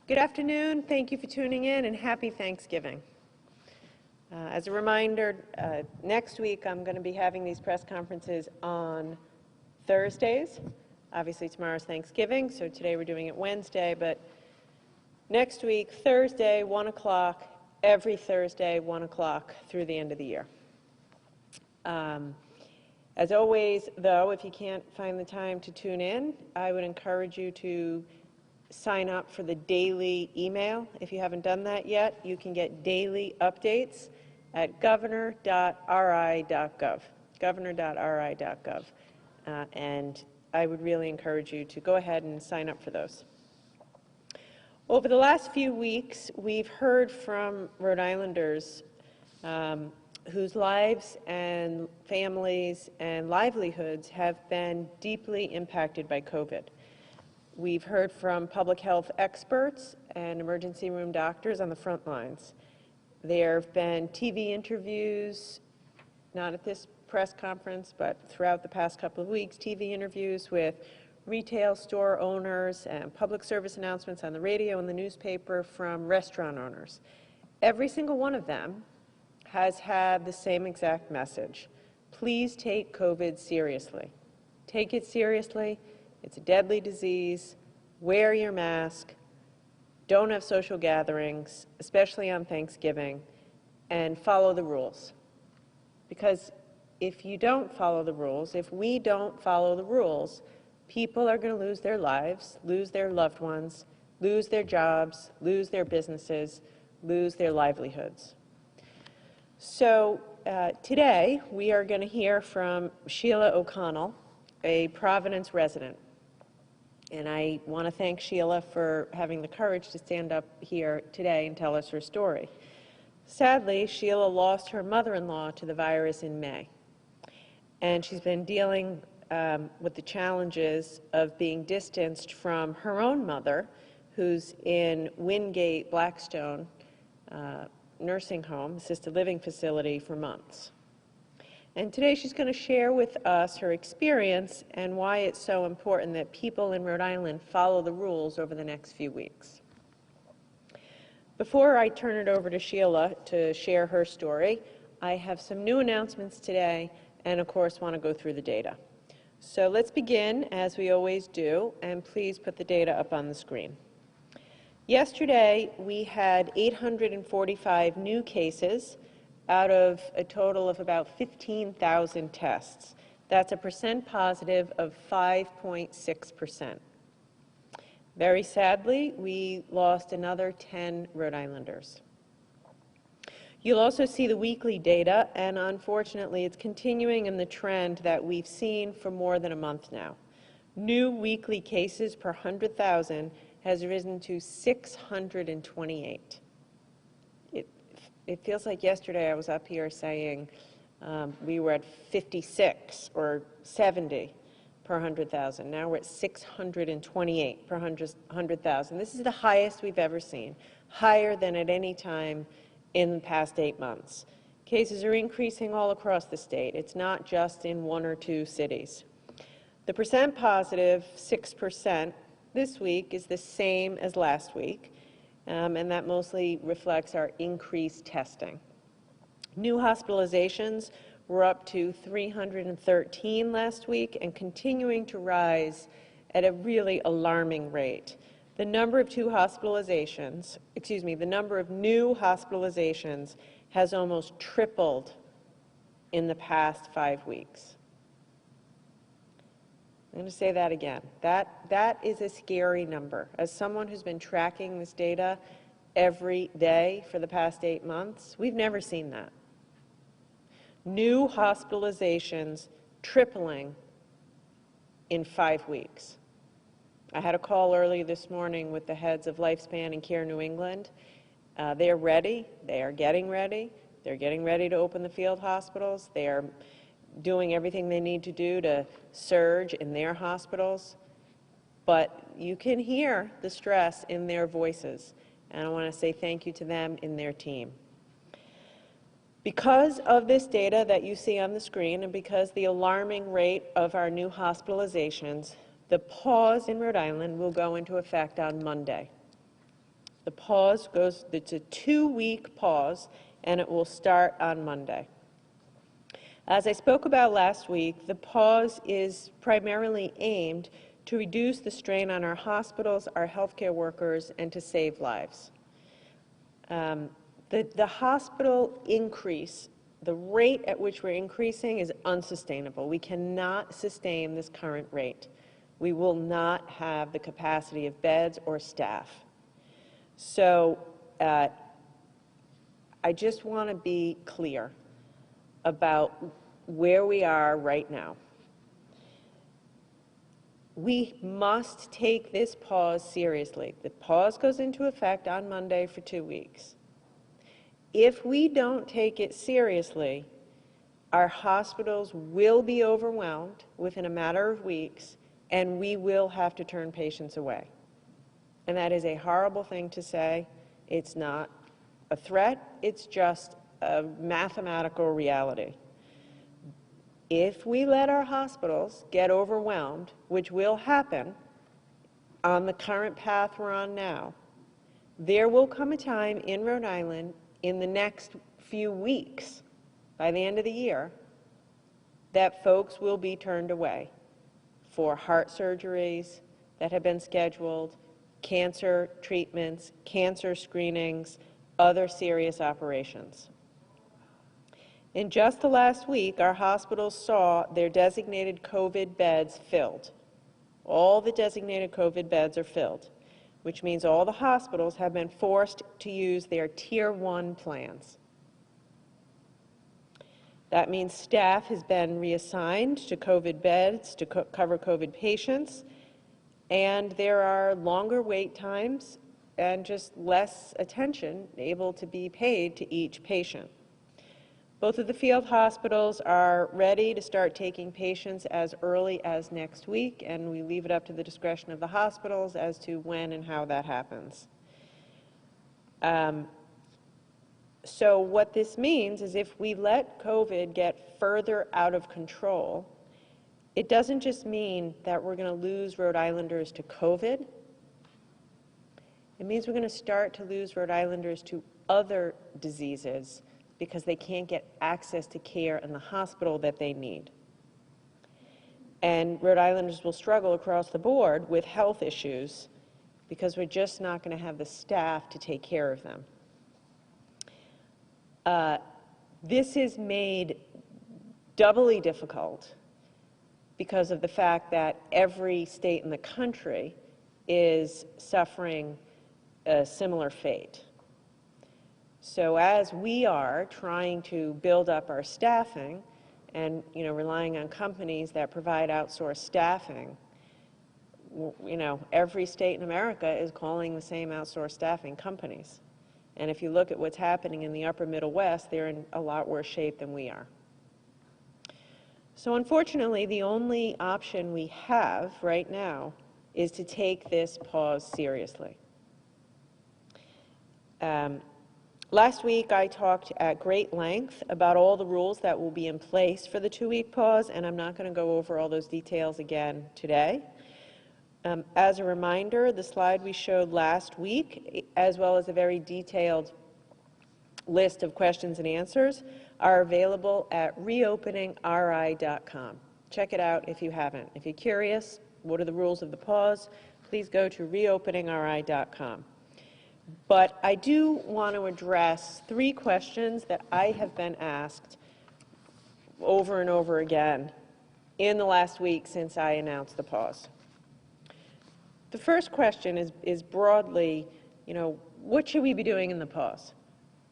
Good afternoon. Thank you for tuning in, and happy Thanksgiving. As a reminder, next week I'm going to be having these press conferences on Thursdays. Obviously tomorrow's Thanksgiving, so today we're doing it Wednesday, but next week, Thursday, 1 o'clock, every Thursday, 1 o'clock through the end of the year. As always, though, if you can't find the time to tune in, I would encourage you to sign up for the daily email. If you haven't done that yet, you can get daily updates at governor.ri.gov, governor.ri.gov. And I would really encourage you to go ahead and sign up for those. Over the last few weeks, we've heard from Rhode Islanders whose lives and families and livelihoods have been deeply impacted by COVID. We've heard from public health experts and emergency room doctors on the front lines. There have been TV interviews, not at this press conference, but throughout the past couple of weeks, TV interviews with retail store owners and public service announcements on the radio and the newspaper from restaurant owners. Every single one of them has had the same exact message. Please take COVID seriously. Take it seriously. It's a deadly disease. Wear your mask. Don't have social gatherings, especially on Thanksgiving, and follow the rules. Because if you don't follow the rules, if we don't follow the rules, people are going to lose their lives, lose their loved ones, lose their jobs, lose their businesses, lose their livelihoods. So today we are going to hear from Sheila O'Connell, a Providence resident. And I want to thank Sheila for having the courage to stand up here today and tell us her story. Sadly, Sheila lost her mother-in-law to the virus in May. And she's been dealing with the challenges of being distanced from her own mother, who's in Wingate, Blackstone nursing home, assisted living facility for months. And today she's going to share with us her experience and why it's so important that people in Rhode Island follow the rules over the next few weeks. Before I turn it over to Sheila to share her story, I have some new announcements today and, of course, want to go through the data. So let's begin, as we always do, and please put the data up on the screen. Yesterday, we had 845 new cases out of a total of about 15,000 tests. That's a percent positive of 5.6%. Very sadly, we lost another 10 Rhode Islanders. You'll also see the weekly data, and unfortunately, it's continuing in the trend that we've seen for more than a month now. New weekly cases per 100,000 has risen to 628. It feels like yesterday I was up here saying we were at 56 or 70 per 100,000. Now we're at 628 per 100,000. This is the highest we've ever seen, higher than at any time in the past 8 months. Cases are increasing all across the state. It's not just in 1 or 2 cities. The percent positive, 6%, this week is the same as last week, and that mostly reflects our increased testing. New hospitalizations were up to 313 last week and continuing to rise at a really alarming rate. The number of new hospitalizations has almost tripled in the past 5 weeks. I'm going to say that again. That is a scary number. As someone who's been tracking this data every day for the past 8 months, we've never seen that. New hospitalizations tripling in 5 weeks. I had a call early this morning with the heads of Lifespan and Care New England. They're ready. They are getting ready. They're getting ready to open the field hospitals. They are doing everything they need to do to surge in their hospitals. But you can hear the stress in their voices. And I want to say thank you to them and their team. Because of this data that you see on the screen and because the alarming rate of our new hospitalizations, the pause in Rhode Island will go into effect on Monday. The pause goes, it's a 2-week pause, and it will start on Monday. As I spoke about last week, the pause is primarily aimed to reduce the strain on our hospitals, our healthcare workers, and to save lives. The hospital increase, the rate at which we're increasing is unsustainable. We cannot sustain this current rate. We will not have the capacity of beds or staff. So I just want to be clear about where we are right now. We must take this pause seriously. The pause goes into effect on Monday for 2 weeks. If we don't take it seriously, our hospitals will be overwhelmed within a matter of weeks, and we will have to turn patients away. And that is a horrible thing to say. It's not a threat, it's just a mathematical reality. If we let our hospitals get overwhelmed, which will happen on the current path we're on now, there will come a time in Rhode Island in the next few weeks, by the end of the year, that folks will be turned away for heart surgeries that have been scheduled, cancer treatments, cancer screenings, other serious operations. In just the last week, our hospitals saw their designated COVID beds filled. All the designated COVID beds are filled, which means all the hospitals have been forced to use their Tier 1 plans. That means staff has been reassigned to COVID beds to cover COVID patients, and there are longer wait times and just less attention able to be paid to each patient. Both of the field hospitals are ready to start taking patients as early as next week, and we leave it up to the discretion of the hospitals as to when and how that happens. So what this means is if we let COVID get further out of control, it doesn't just mean that we're going to lose Rhode Islanders to COVID. It means we're going to start to lose Rhode Islanders to other diseases because they can't get access to care in the hospital that they need. And Rhode Islanders will struggle across the board with health issues because we're just not going to have the staff to take care of them. This is made doubly difficult because of the fact that every state in the country is suffering a similar fate. So as we are trying to build up our staffing and relying on companies that provide outsourced staffing, every state in America is calling the same outsourced staffing companies. And if you look at what's happening in the upper Middle West, they're in a lot worse shape than we are. So unfortunately, the only option we have right now is to take this pause seriously. Last week, I talked at great length about all the rules that will be in place for the 2-week pause, and I'm not going to go over all those details again today. As a reminder, the slide we showed last week, as well as a very detailed list of questions and answers, are available at reopeningri.com. Check it out if you haven't. If you're curious, what are the rules of the pause, please go to reopeningri.com. But I do want to address 3 questions that I have been asked over and over again in the last week since I announced the pause. The first question is broadly, what should we be doing in the pause?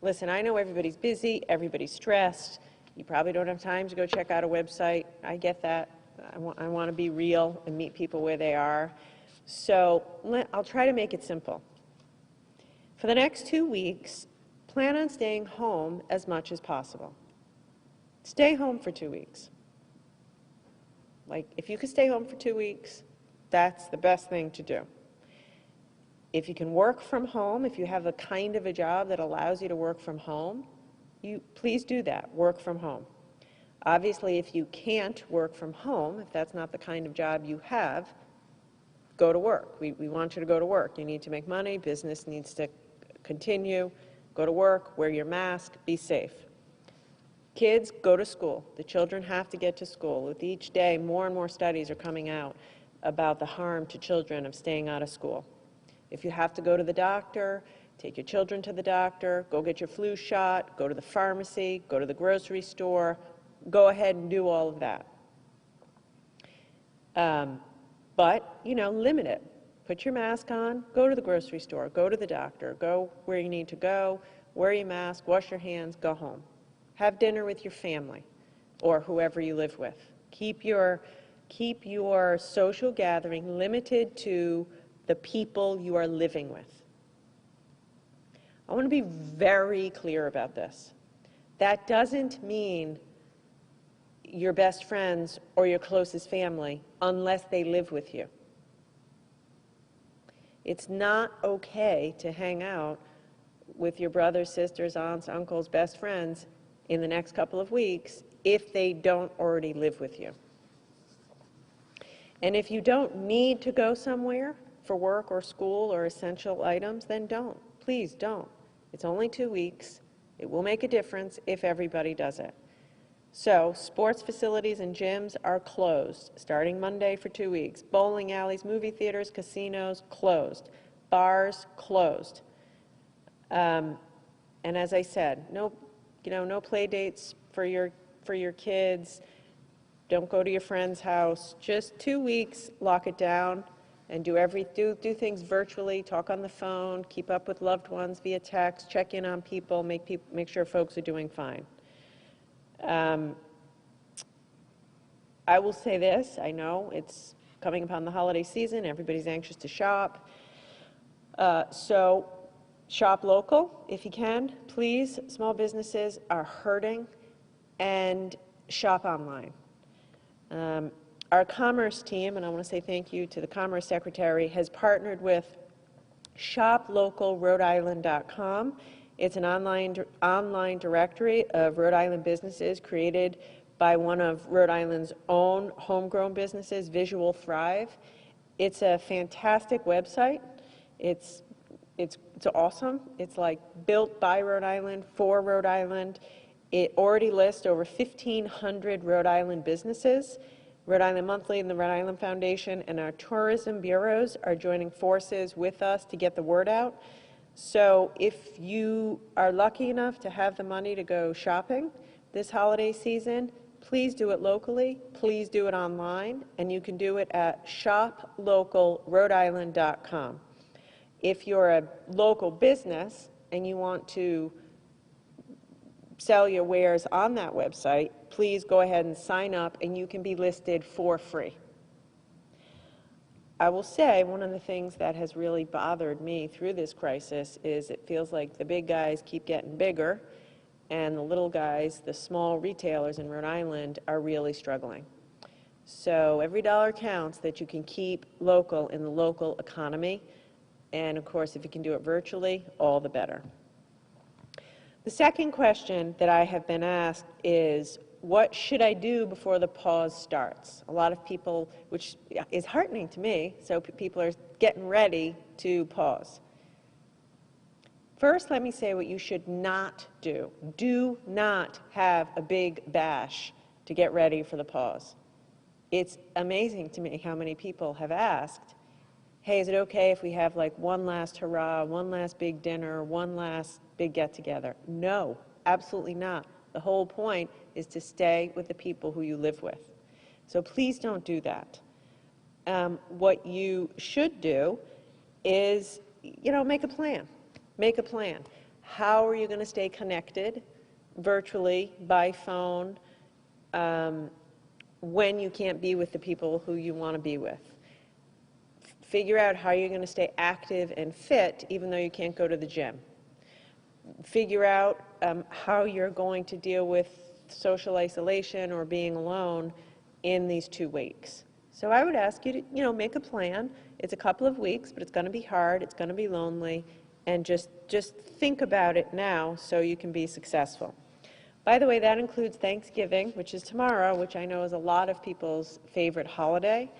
Listen, I know everybody's busy, everybody's stressed, you probably don't have time to go check out a website. I get that. I want to be real and meet people where they are. So I'll try to make it simple. For the next 2 weeks, plan on staying home as much as possible. Stay home for 2 weeks. Like, if you could stay home for 2 weeks, that's the best thing to do. If you can work from home, if you have a kind of a job that allows you to work from home, please do that, work from home. Obviously, if you can't work from home, if that's not the kind of job you have, go to work. We want you to go to work. You need to make money. Business needs to continue. Go to work, wear your mask, be safe. Kids, go to school. The children have to get to school. With each day, more and more studies are coming out about the harm to children of staying out of school. If you have to go to the doctor, take your children to the doctor, go get your flu shot, go to the pharmacy, go to the grocery store, go ahead and do all of that. But, limit it. Put your mask on, go to the grocery store, go to the doctor, go where you need to go, wear your mask, wash your hands, go home. Have dinner with your family or whoever you live with. Keep your social gathering limited to the people you are living with. I want to be very clear about this. That doesn't mean your best friends or your closest family unless they live with you. It's not okay to hang out with your brothers, sisters, aunts, uncles, best friends in the next couple of weeks if they don't already live with you. And if you don't need to go somewhere for work or school or essential items, then don't. Please don't. It's only 2 weeks. It will make a difference if everybody does it. So, sports facilities and gyms are closed, starting Monday for 2 weeks. Bowling alleys, movie theaters, casinos, closed. Bars, closed. And as I said, no play dates for your kids. Don't go to your friend's house. Just 2 weeks, lock it down, and do things virtually. Talk on the phone, keep up with loved ones via text, check in on people, make sure folks are doing fine. I will say this, I know it's coming upon the holiday season, everybody's anxious to shop. So shop local if you can, please. Small businesses are hurting, and shop online. Our commerce team, and I want to say thank you to the Commerce Secretary, has partnered with shoplocalrhodeisland.com. It's an online directory of Rhode Island businesses created by one of Rhode Island's own homegrown businesses, Visual Thrive. It's a fantastic website. It's awesome. It's like built by Rhode Island for Rhode Island. It already lists over 1,500 Rhode Island businesses. Rhode Island Monthly and the Rhode Island Foundation and our tourism bureaus are joining forces with us to get the word out. So if you are lucky enough to have the money to go shopping this holiday season, please do it locally, please do it online, and you can do it at shoplocalrhodeisland.com. If you're a local business and you want to sell your wares on that website, please go ahead and sign up and you can be listed for free. I will say one of the things that has really bothered me through this crisis is it feels like the big guys keep getting bigger and the little guys, the small retailers in Rhode Island, are really struggling. So every dollar counts that you can keep local in the local economy, and of course if you can do it virtually, all the better. The second question that I have been asked is, what should I do before the pause starts? A lot of people, which is heartening to me, so people are getting ready to pause. First, let me say what you should not do. Do not have a big bash to get ready for the pause. It's amazing to me how many people have asked, hey, is it okay if we have like one last hurrah, one last big dinner, one last big get-together? No, absolutely not. The whole point is to stay with the people who you live with. So please don't do that. What you should do is, make a plan. Make a plan. How are you going to stay connected virtually, by phone, when you can't be with the people who you want to be with? Figure out how you're going to stay active and fit even though you can't go to the gym. Figure out how you're going to deal with social isolation or being alone in these 2 weeks. So I would ask you to, make a plan. It's a couple of weeks, but it's going to be hard, it's going to be lonely, and just think about it now so you can be successful. By the way, that includes Thanksgiving, which is tomorrow, which I know is a lot of people's favorite holiday.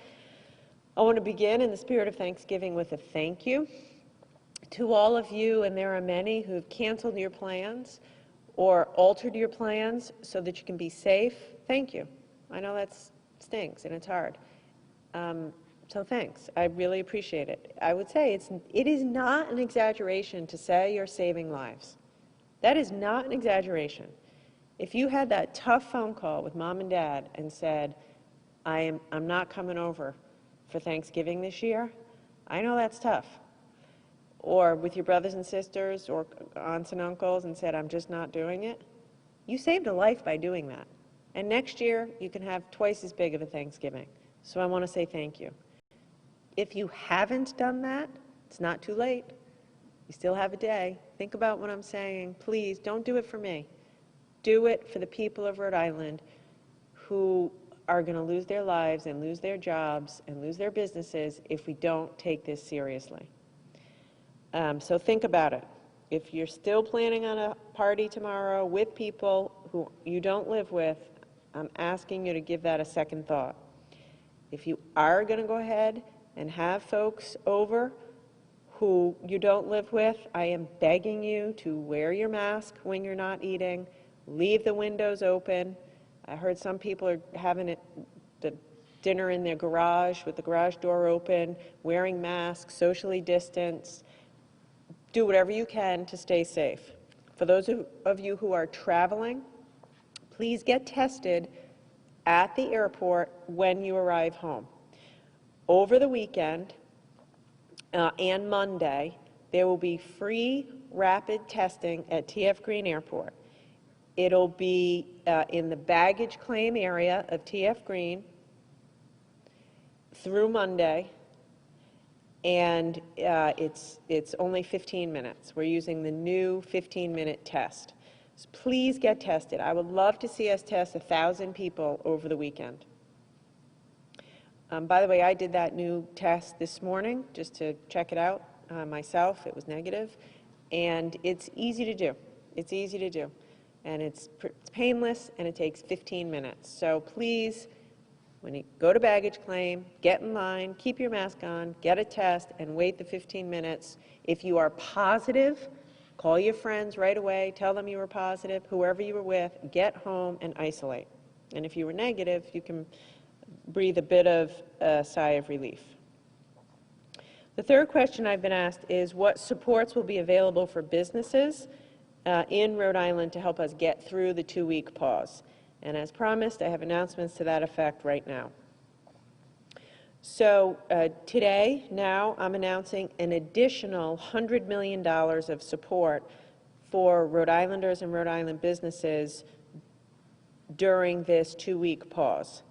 I want to begin in the spirit of Thanksgiving with a thank you to all of you, and there are many who've canceled your plans or altered your plans so that you can be safe. Thank you. I know that stinks and it's hard. So thanks. I really appreciate it. I would say it is not an exaggeration to say you're saving lives. That is not an exaggeration. If you had that tough phone call with mom and dad and said, I'm not coming over for Thanksgiving this year, I know that's tough. Or with your brothers and sisters or aunts and uncles and said, I'm just not doing it, you saved a life by doing that. And next year, you can have twice as big of a Thanksgiving. So I want to say thank you. If you haven't done that, it's not too late. You still have a day. Think about what I'm saying. Please, don't do it for me. Do it for the people of Rhode Island who are going to lose their lives and lose their jobs and lose their businesses if we don't take this seriously. So think about it. If you're still planning on a party tomorrow with people who you don't live with, I'm asking you to give that a second thought. If you are going to go ahead and have folks over who you don't live with, I am begging you to wear your mask when you're not eating, leave the windows open. I heard some people are having the dinner in their garage with the garage door open, wearing masks, socially distanced. Do whatever you can to stay safe. For those of you who are traveling, please get tested at the airport when you arrive home. Over the weekend and Monday, there will be free rapid testing at TF Green Airport. It'll be in the baggage claim area of TF Green through Monday, and it's only 15 minutes. We're using the new 15-minute test. So please get tested. I would love to see us test 1,000 people over the weekend. By the way, I did that new test this morning just to check it out myself. It was negative, and it's easy to do. It's easy to do, and it's painless, and it takes 15 minutes. So please, when you go to baggage claim, get in line, keep your mask on, get a test, and wait the 15 minutes. If you are positive, call your friends right away, tell them you were positive, whoever you were with, get home and isolate. And if you were negative, you can breathe a bit of a sigh of relief. The third question I've been asked is what supports will be available for businesses in Rhode Island to help us get through the 2-week pause. And as promised, I have announcements to that effect right now. So today, now, I'm announcing an additional $100 million of support for Rhode Islanders and Rhode Island businesses during this 2-week pause.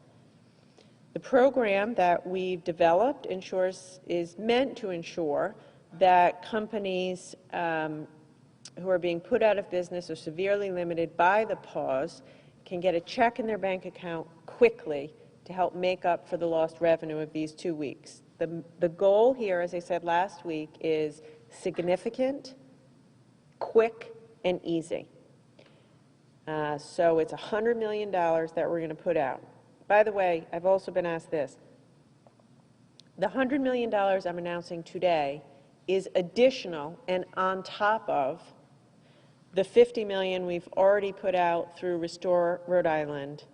The program that we've developed is meant to ensure that companies who are being put out of business or severely limited by the pause can get a check in their bank account quickly to help make up for the lost revenue of these 2 weeks. The goal here, as I said last week, is significant, quick, and easy. So it's $100 million that we're going to put out. By the way, I've also been asked this. The $100 million I'm announcing today is additional and on top of the $50 million we've already put out through Restore Rhode Island,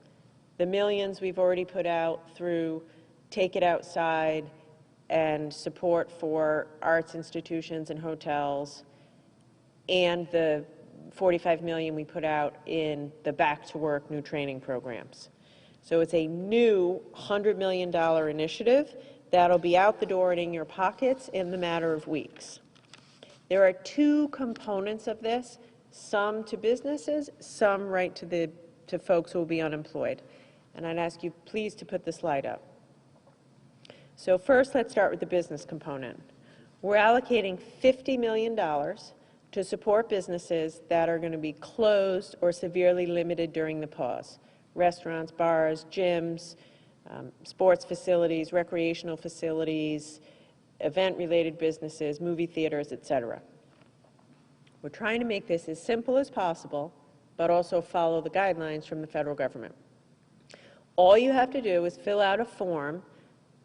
the millions we've already put out through Take It Outside and support for arts institutions and hotels, and the $45 million we put out in the Back to Work new training programs. So it's a new $100 million initiative that'll be out the door and in your pockets in the matter of weeks. There are 2 components of this, some to businesses, some right to folks who will be unemployed. And I'd ask you please to put the slide up. So first, let's start with the business component. We're allocating $50 million to support businesses that are going to be closed or severely limited during the pause. Restaurants, bars, gyms, sports facilities, recreational facilities, event-related businesses, movie theaters, etc. We're trying to make this as simple as possible, but also follow the guidelines from the federal government. All you have to do is fill out a form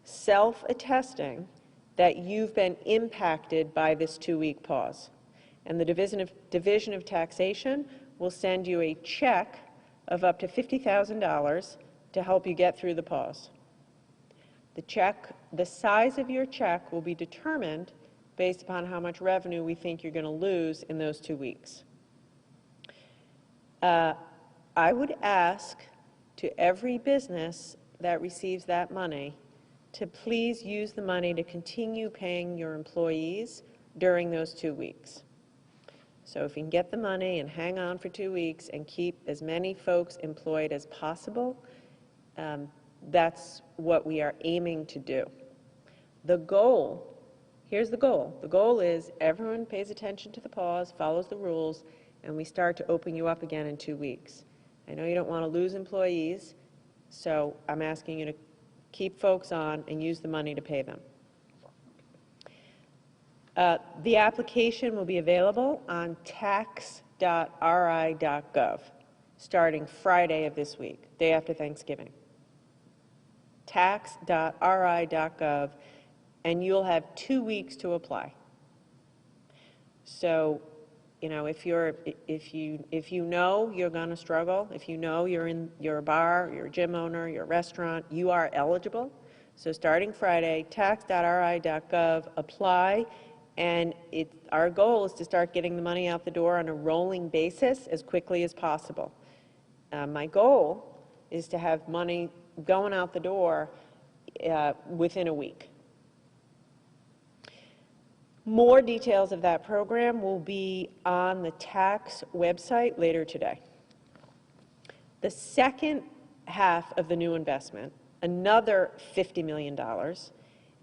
self-attesting that you've been impacted by this 2-week pause. And the Division of Taxation will send you a check of up to $50,000 to help you get through the pause. The size of your check will be determined based upon how much revenue we think you're going to lose in those 2 weeks. I would ask to every business that receives that money to please use the money to continue paying your employees during those 2 weeks. So if you can get the money and hang on for 2 weeks and keep as many folks employed as possible, that's what we are aiming to do. The goal, here's the goal. The goal is everyone pays attention to the pause, follows the rules, and we start to open you up again in 2 weeks. I know you don't want to lose employees, so I'm asking you to keep folks on and use the money to pay them. The application will be available on tax.ri.gov starting Friday of this week, day after Thanksgiving. Tax.ri.gov, and you'll have 2 weeks to apply. So, you know, if you know you're going to struggle, if you know you're a bar, you're a gym owner, you're a restaurant, you are eligible. So starting Friday, tax.ri.gov, apply, and our goal is to start getting the money out the door on a rolling basis as quickly as possible. My goal is to have money going out the door within a week. More details of that program will be on the tax website later today. The second half of the new investment, another $50 million,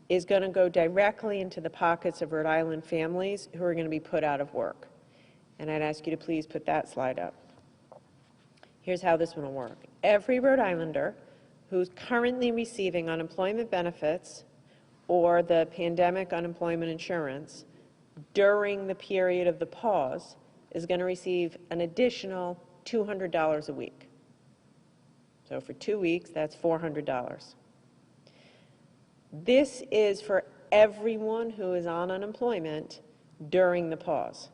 is going to go directly into the pockets of Rhode Island families who are going to be put out of work. And I'd ask you to please put that slide up. Here's how this one will work. Every Rhode Islander who's currently receiving unemployment benefits or the pandemic unemployment insurance during the period of the pause is going to receive an additional $200 a week. So for 2 weeks, that's $400. This is for everyone who is on unemployment during the pause.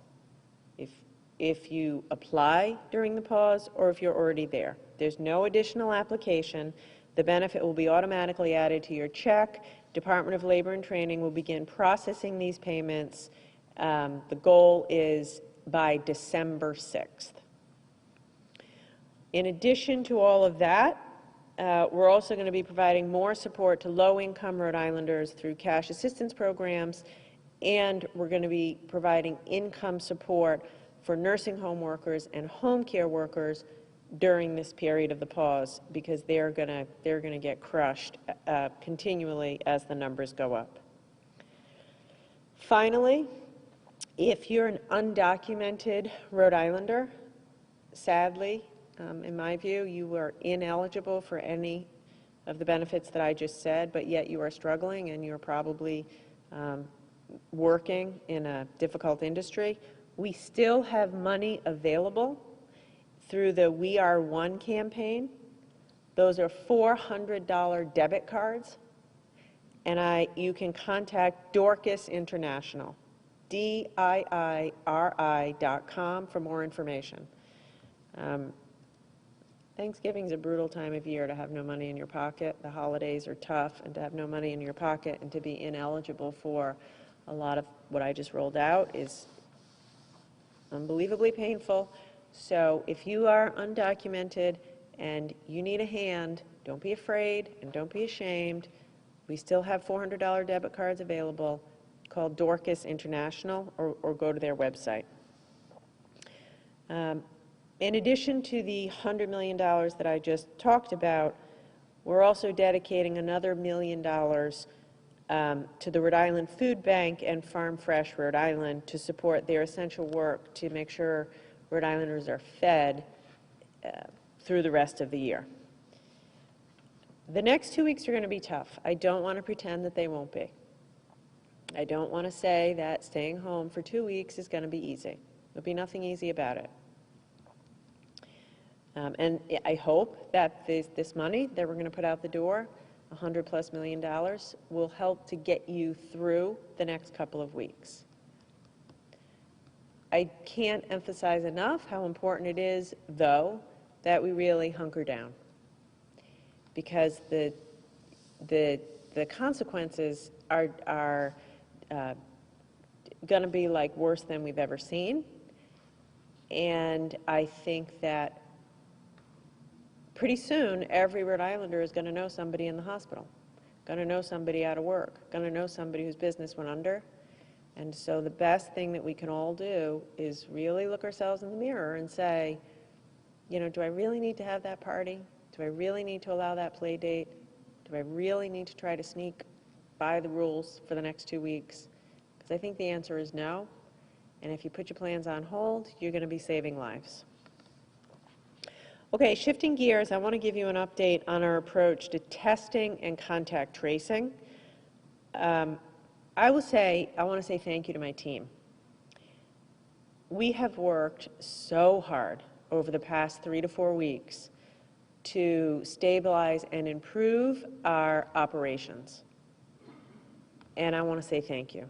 If you apply during the pause or if you're already there. There's no additional application. The benefit will be automatically added to your check. Department of Labor and Training will begin processing these payments. The goal is by December 6th. In addition to all of that, we're also going to be providing more support to low-income Rhode Islanders through cash assistance programs, and we're going to be providing income support for nursing home workers and home care workers during this period of the pause, because they're going to get crushed continually as the numbers go up. Finally, if you're an undocumented Rhode Islander, sadly, in my view, you are ineligible for any of the benefits that I just said, but yet you are struggling and you're probably working in a difficult industry. We still have money available through the We Are One campaign. Those are $400 debit cards, and you can contact Dorcas International, DIIRI.com, for more information. Thanksgiving's a brutal time of year to have no money in your pocket. The holidays are tough, and to have no money in your pocket and to be ineligible for a lot of what I just rolled out is unbelievably painful. So if you are undocumented and you need a hand, don't be afraid and don't be ashamed. We still have $400 debit cards available. Call Dorcas International or go to their website. In addition to the $100 million that I just talked about, we're also dedicating another $1 million to the Rhode Island Food Bank and Farm Fresh Rhode Island to support their essential work to make sure Rhode Islanders are fed through the rest of the year. The next 2 weeks are going to be tough. I don't want to pretend that they won't be. I don't want to say that staying home for 2 weeks is going to be easy. There'll be nothing easy about it. And I hope that this money that we're going to put out the door $100+ million, will help to get you through the next couple of weeks. I can't emphasize enough how important it is, though, that we really hunker down, because the consequences are going to be like worse than we've ever seen. And I think that pretty soon every Rhode Islander is going to know somebody in the hospital, going to know somebody out of work, going to know somebody whose business went under. And so the best thing that we can all do is really look ourselves in the mirror and say, you know, do I really need to have that party? Do I really need to allow that play date? Do I really need to try to sneak by the rules for the next 2 weeks? Because I think the answer is no. And if you put your plans on hold, you're going to be saving lives. Okay, shifting gears, I want to give you an update on our approach to testing and contact tracing. I want to say thank you to my team. We have worked so hard over the past 3 to 4 weeks to stabilize and improve our operations. And I want to say thank you.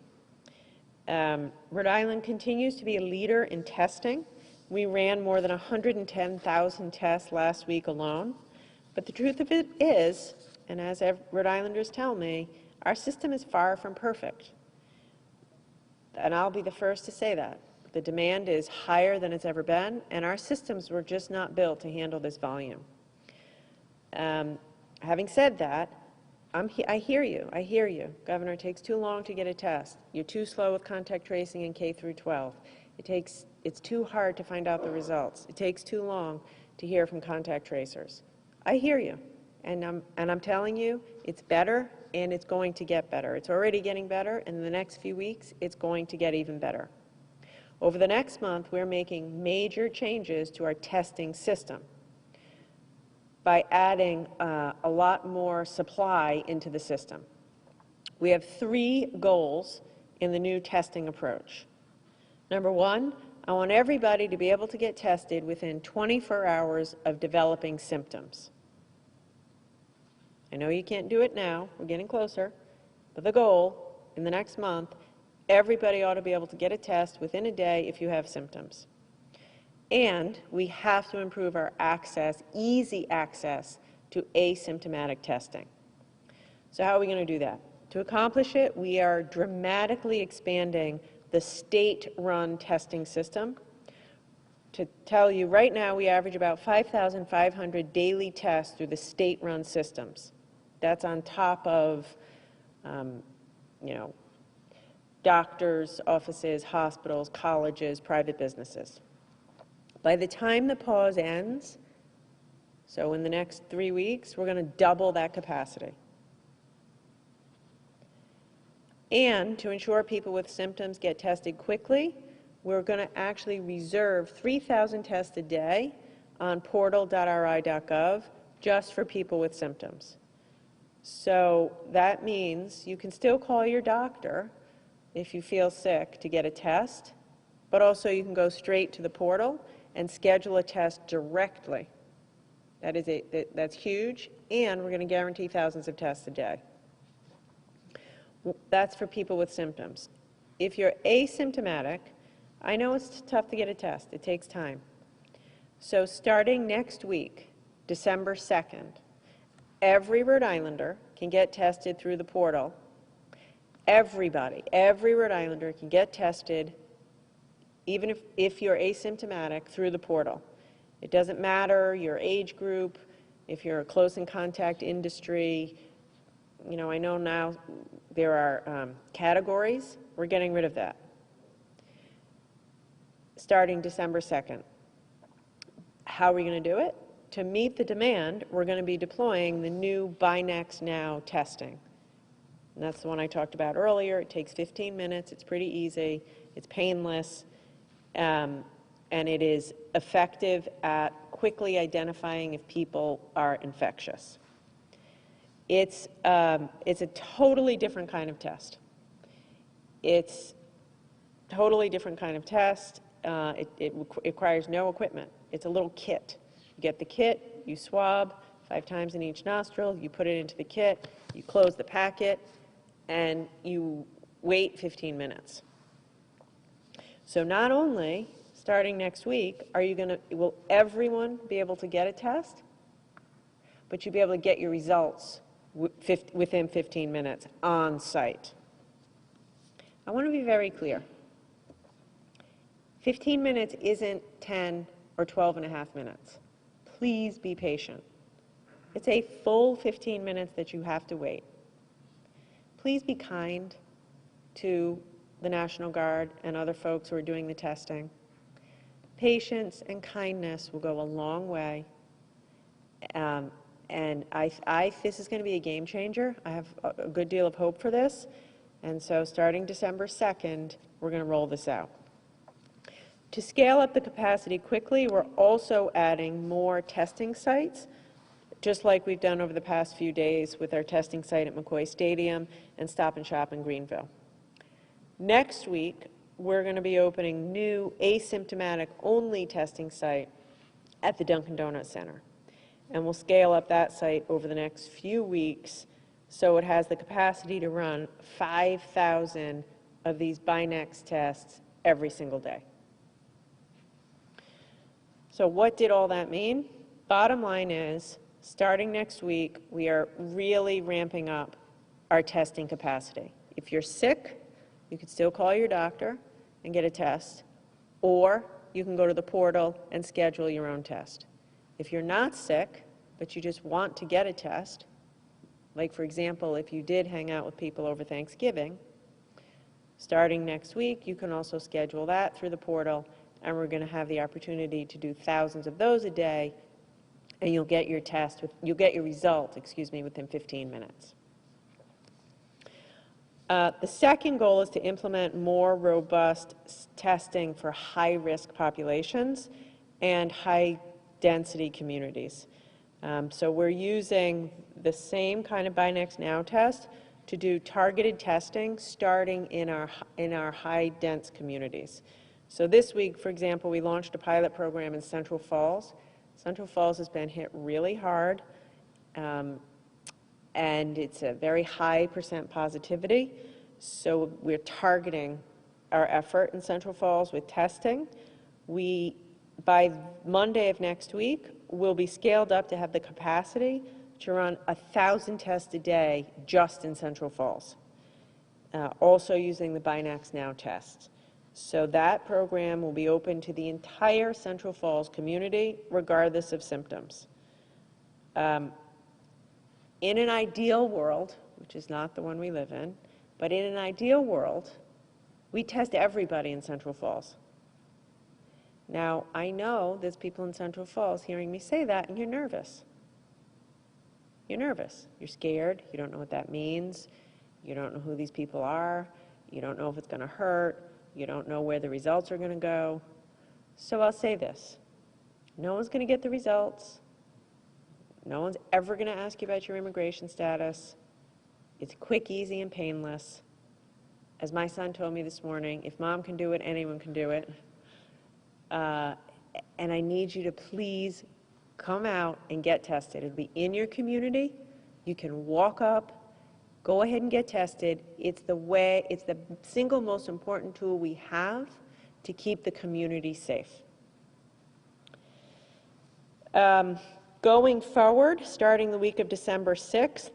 Rhode Island continues to be a leader in testing. We ran more than 110,000 tests last week alone. But the truth of it is, and as Rhode Islanders tell me, our system is far from perfect. And I'll be the first to say that. The demand is higher than it's ever been, and our systems were just not built to handle this volume. Having said that, I hear you. Governor, it takes too long to get a test. You're too slow with contact tracing in K through 12. It's too hard to find out the results. It takes too long to hear from contact tracers. I hear you, and I'm telling you, it's better, and it's going to get better. It's already getting better, and in the next few weeks, it's going to get even better. Over the next month, we're making major changes to our testing system by adding a lot more supply into the system. We have 3 goals in the new testing approach. Number 1, I want everybody to be able to get tested within 24 hours of developing symptoms. I know you can't do it now, we're getting closer, but the goal in the next month, everybody ought to be able to get a test within a day if you have symptoms. And we have to improve our access, easy access, to asymptomatic testing. So how are we going to do that? To accomplish it, we are dramatically expanding the state-run testing system. To tell you, right now we average about 5,500 daily tests through the state-run systems. That's on top of, doctors' offices, hospitals, colleges, private businesses. By the time the pause ends, so in the next 3 weeks, we're going to double that capacity. And to ensure people with symptoms get tested quickly, we're going to actually reserve 3,000 tests a day on portal.ri.gov just for people with symptoms. So that means you can still call your doctor if you feel sick to get a test, but also you can go straight to the portal and schedule a test directly. That's huge, and we're going to guarantee thousands of tests a day. That's for people with symptoms. If you're asymptomatic, I know it's tough to get a test. It takes time. So starting next week, December 2nd, every Rhode Islander can get tested through the portal. Everybody, every Rhode Islander can get tested, even if you're asymptomatic, through the portal. It doesn't matter your age group, if you're a close in contact industry. You know, I know now there are categories. We're getting rid of that starting December 2nd. How are we going to do it? To meet the demand, we're going to be deploying the new Buy Next Now testing. And that's the one I talked about earlier. It takes 15 minutes. It's pretty easy. It's painless. And it is effective at quickly identifying if people are infectious. It's a totally different kind of test. It's a totally different kind of test. It requires no equipment. It's a little kit. You get the kit, you swab, 5 times in each nostril, you put it into the kit, you close the packet, and you wait 15 minutes. So not only, starting next week, will everyone be able to get a test, but you'll be able to get your results within 15 minutes on site. I want to be very clear. 15 minutes isn't 10 or 12 and a half minutes. Please be patient. It's a full 15 minutes that you have to wait. Please be kind to the National Guard and other folks who are doing the testing. Patience and kindness will go a long way. And this is going to be a game changer. I have a good deal of hope for this. And so starting December 2nd, we're going to roll this out. To scale up the capacity quickly, we're also adding more testing sites, just like we've done over the past few days with our testing site at McCoy Stadium and Stop and Shop in Greenville. Next week, we're going to be opening new asymptomatic-only testing site at the Dunkin' Donuts Center. And we'll scale up that site over the next few weeks so it has the capacity to run 5,000 of these Binax tests every single day. So what did all that mean? Bottom line is, starting next week, we are really ramping up our testing capacity. If you're sick, you can still call your doctor and get a test, or you can go to the portal and schedule your own test. If you're not sick, but you just want to get a test, like for example, if you did hang out with people over Thanksgiving, starting next week, you can also schedule that through the portal, and we're going to have the opportunity to do thousands of those a day, and you'll get your result, within 15 minutes. The second goal is to implement more robust testing for high-risk populations and high-density communities. So we're using the same kind of Binax Now test to do targeted testing starting in our high-dense communities. So this week, for example, we launched a pilot program in Central Falls. Central Falls has been hit really hard, and it's a very high % positivity. So we're targeting our effort in Central Falls with testing. By Monday of next week, we'll be scaled up to have the capacity to run 1,000 tests a day just in Central Falls, also using the Binax Now test. So that program will be open to the entire Central Falls community, regardless of symptoms. In an ideal world, which is not the one we live in, but in an ideal world, we test everybody in Central Falls. Now, I know there's people in Central Falls hearing me say that, and you're nervous. You're nervous. You're scared. You don't know what that means. You don't know who these people are. You don't know if it's going to hurt. You don't know where the results are going to go. So I'll say this. No one's going to get the results. No one's ever going to ask you about your immigration status. It's quick, easy, and painless. As my son told me this morning, if mom can do it, anyone can do it. And I need you to please come out and get tested. It'll be in your community. You can walk up, go ahead and get tested. It's the single most important tool we have to keep the community safe. Going forward, starting the week of December 6th,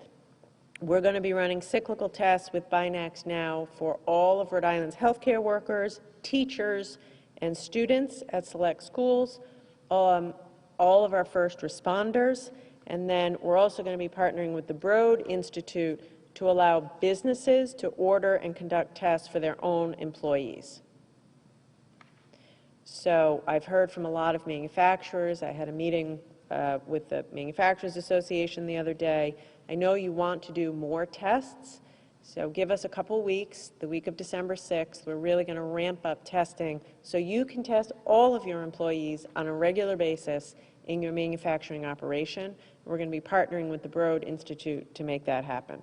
we're going to be running cyclical tests with Binax Now for all of Rhode Island's healthcare workers, teachers, and students at select schools, all of our first responders, and then we're also going to be partnering with the Rhode Institute to allow businesses to order and conduct tests for their own employees. So I've heard from a lot of manufacturers. I had a meeting with the Manufacturers Association the other day. I know you want to do more tests, so give us a couple weeks, the week of December 6th. We're really going to ramp up testing so you can test all of your employees on a regular basis in your manufacturing operation. We're going to be partnering with the Rhode Institute to make that happen.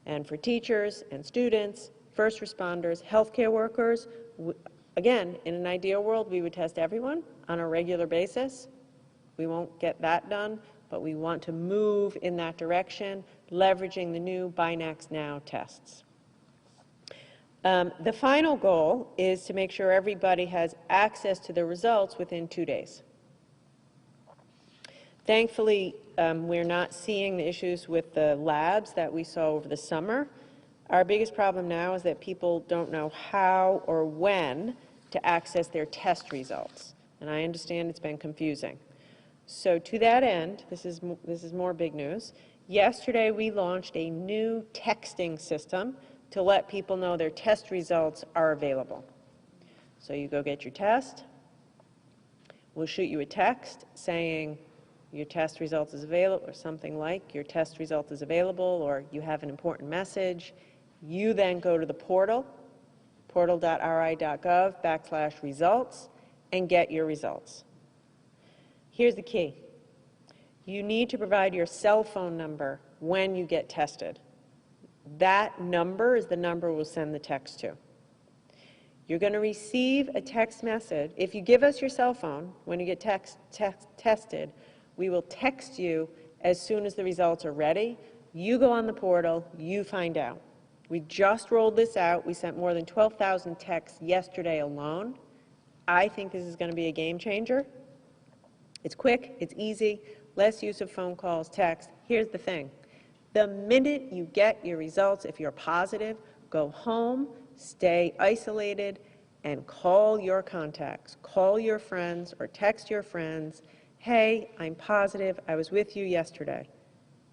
And for teachers and students, first responders, healthcare workers, again, in an ideal world, we would test everyone on a regular basis. We won't get that done, but we want to move in that direction, leveraging the new Binax Now tests. The final goal is to make sure everybody has access to the results within 2 days. Thankfully, we're not seeing the issues with the labs that we saw over the summer. Our biggest problem now is that people don't know how or when to access their test results. And I understand it's been confusing. So to that end, this is more big news. Yesterday, we launched a new texting system to let people know their test results are available. So you go get your test. We'll shoot you a text saying your test result is available, or something like your test result is available, or you have an important message. You then go to the portal, portal.ri.gov/results, and get your results. Here's the key. You need to provide your cell phone number when you get tested. That number is the number we'll send the text to. You're going to receive a text message. If you give us your cell phone when you get tested, we will text you as soon as the results are ready. You go on the portal, you find out. We just rolled this out. We sent more than 12,000 texts yesterday alone. I think this is going to be a game changer. It's quick, it's easy, less use of phone calls, text. Here's the thing. The minute you get your results, if you're positive, go home, stay isolated, and call your contacts. Call your friends or text your friends, hey, I'm positive, I was with you yesterday.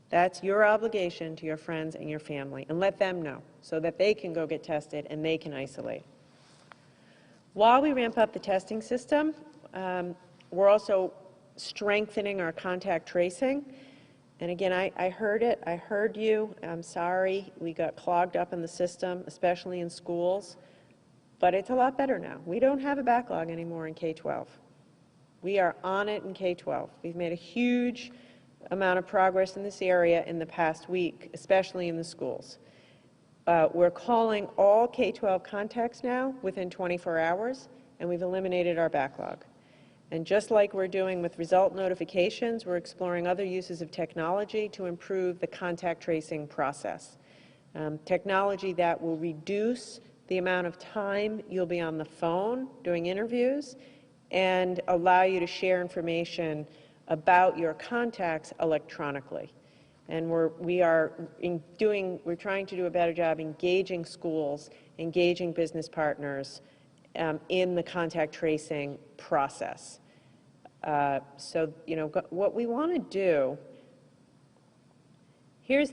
That's your obligation to your friends and your family, and let them know so that they can go get tested and they can isolate. While we ramp up the testing system, we're also strengthening our contact tracing. And again, I heard it, I heard you, I'm sorry, we got clogged up in the system, especially in schools, but it's a lot better now. We don't have a backlog anymore in K-12. We are on it in K-12. We've made a huge amount of progress in this area in the past week, especially in the schools. We're calling all K-12 contacts now within 24 hours, and we've eliminated our backlog. And just like we're doing with result notifications, we're exploring other uses of technology to improve the contact tracing process. Technology that will reduce the amount of time you'll be on the phone doing interviews and allow you to share information about your contacts electronically. And we're trying to do a better job engaging schools, engaging business partners in the contact tracing process. So, you know, what we want to do, here's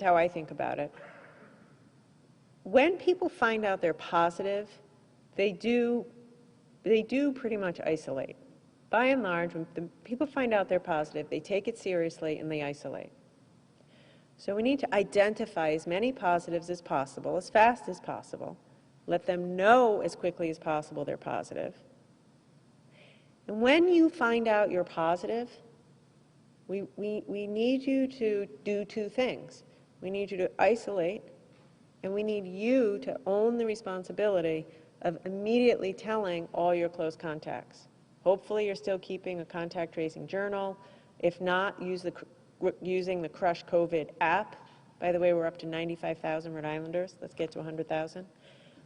how I think about it. When people find out they're positive, they do pretty much isolate. By and large, when people find out they're positive, they take it seriously and they isolate. So we need to identify as many positives as possible, as fast as possible, let them know as quickly as possible they're positive. And when you find out you're positive, we need you to do two things. We need you to isolate, and we need you to own the responsibility of immediately telling all your close contacts. Hopefully you're still keeping a contact tracing journal. If not, using the Crush COVID app. By the way, we're up to 95,000 Rhode Islanders. Let's get to 100,000.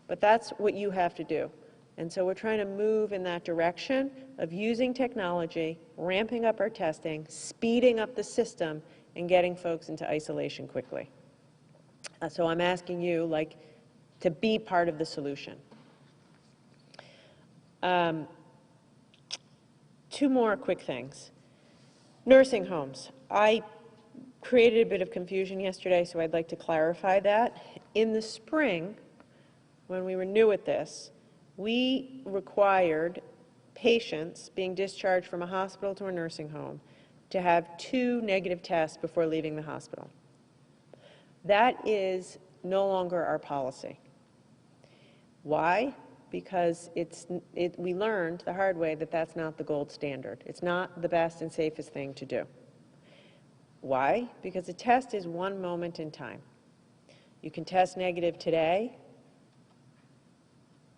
But that's what you have to do. And so we're trying to move in that direction of using technology, ramping up our testing, speeding up the system, and getting folks into isolation quickly. So I'm asking you, to be part of the solution. Two more quick things. Nursing homes. I created a bit of confusion yesterday, so I'd like to clarify that. In the spring, when we were new at this, we required patients being discharged from a hospital to a nursing home to have 2 negative tests before leaving the hospital. That is no longer our policy. Why? Because we learned the hard way that that's not the gold standard. It's not the best and safest thing to do. Why? Because a test is one moment in time. You can test negative today,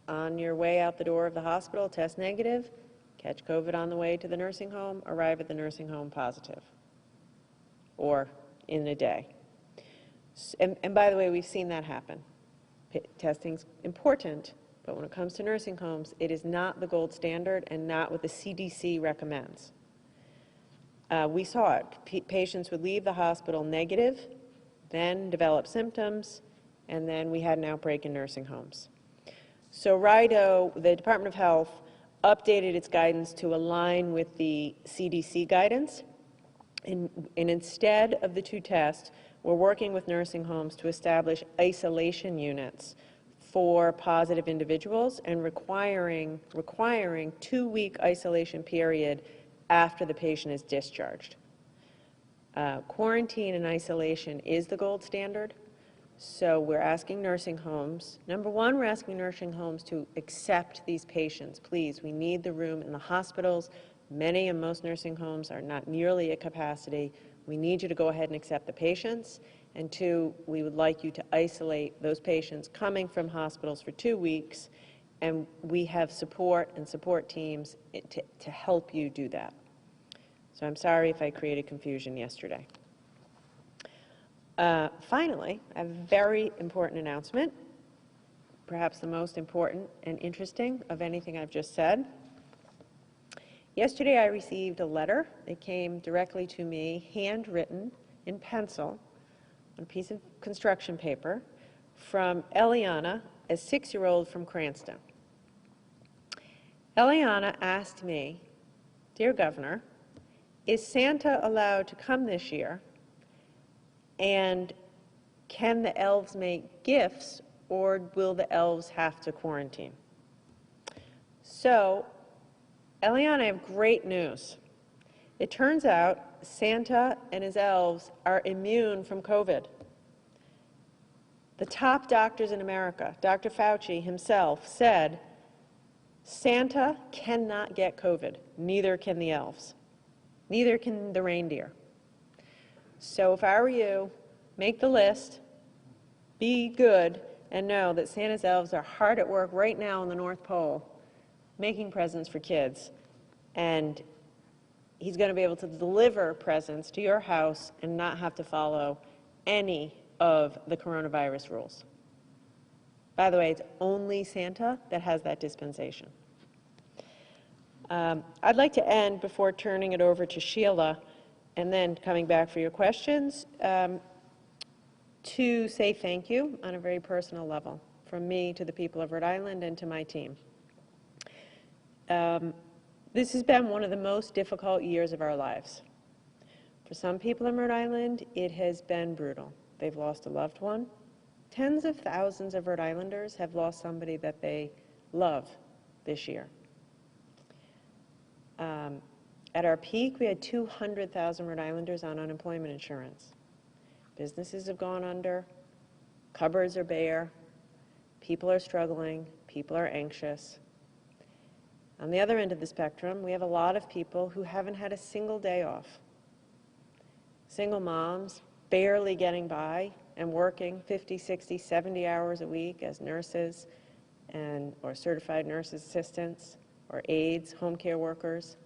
on your way out the door of the hospital, test negative, catch COVID on the way to the nursing home, arrive at the nursing home positive, or in a day. And by the way, we've seen that happen. Testing's important, but when it comes to nursing homes, it is not the gold standard and not what the CDC recommends. We saw it. Patients would leave the hospital negative, then develop symptoms, and then we had an outbreak in nursing homes. So Rhode, the Department of Health, updated its guidance to align with the CDC guidance. And instead of the two tests, we're working with nursing homes to establish isolation units for positive individuals and requiring 2-week isolation period after the patient is discharged. Quarantine and isolation is the gold standard. So we're asking nursing homes, number one, we're asking nursing homes to accept these patients. Please, we need the room in the hospitals. Many and most nursing homes are not nearly at capacity. We need you to go ahead and accept the patients. And two, we would like you to isolate those patients coming from hospitals for 2 weeks, and we have support and support teams to help you do that. So I'm sorry if I created confusion yesterday. Finally, a very important announcement, perhaps the most important and interesting of anything I've just said. Yesterday I received a letter that came directly to me, handwritten in pencil on a piece of construction paper, from Eliana, a 6-year-old from Cranston. Eliana asked me, "Dear Governor, is Santa allowed to come this year? And can the elves make gifts, or will the elves have to quarantine?" So, Eliana, I have great news. It turns out Santa and his elves are immune from COVID. The top doctors in America, Dr. Fauci himself, said Santa cannot get COVID, neither can the elves, neither can the reindeer. So if I were you, make the list, be good, and know that Santa's elves are hard at work right now on the North Pole making presents for kids. And he's going to be able to deliver presents to your house and not have to follow any of the coronavirus rules. By the way, it's only Santa that has that dispensation. I'd like to end before turning it over to Sheila and then coming back for your questions, to say thank you on a very personal level from me to the people of Rhode Island and to my team. This has been one of the most difficult years of our lives. For some people in Rhode Island, it has been brutal. They've lost a loved one. Tens of thousands of Rhode Islanders have lost somebody that they love this year. At our peak, we had 200,000 Rhode Islanders on unemployment insurance. Businesses have gone under, cupboards are bare, people are struggling, people are anxious. On the other end of the spectrum, we have a lot of people who haven't had a single day off. Single moms barely getting by and working 50, 60, 70 hours a week as nurses or certified nurse assistants or aides, home care workers,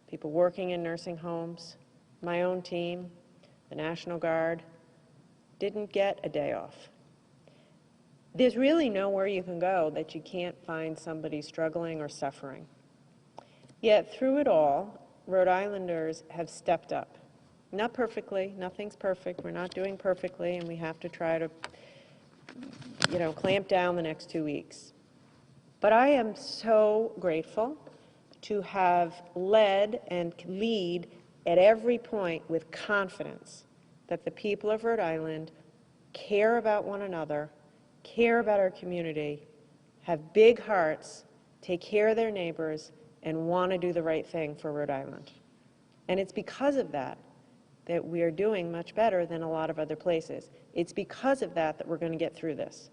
people working in nursing homes. My own team, the National Guard, didn't get a day off. There's really nowhere you can go that you can't find somebody struggling or suffering. Yet through it all, Rhode Islanders have stepped up. Not perfectly, nothing's perfect, we're not doing perfectly, and we have to try to, clamp down the next 2 weeks. But I am so grateful to have led and lead at every point with confidence that the people of Rhode Island care about one another, care about our community, have big hearts, take care of their neighbors, and want to do the right thing for Rhode Island. And it's because of that that we are doing much better than a lot of other places. It's because of that that we're going to get through this.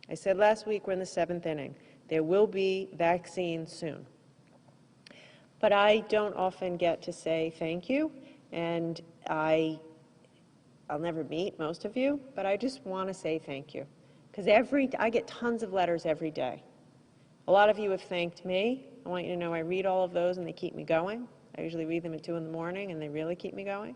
I said last week we're in the 7th inning. There will be vaccines soon. But I don't often get to say thank you, and I'll never meet most of you, but I just want to say thank you. Because I get tons of letters every day. A lot of you have thanked me. I want you to know I read all of those and they keep me going. I usually read them at 2 in the morning and they really keep me going.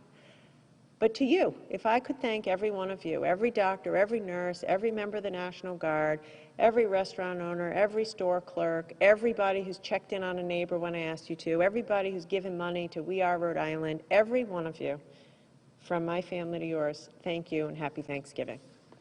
But to you, if I could thank every one of you, every doctor, every nurse, every member of the National Guard, every restaurant owner, every store clerk, everybody who's checked in on a neighbor when I asked you to, everybody who's given money to We Are Rhode Island, every one of you, from my family to yours, thank you and happy Thanksgiving.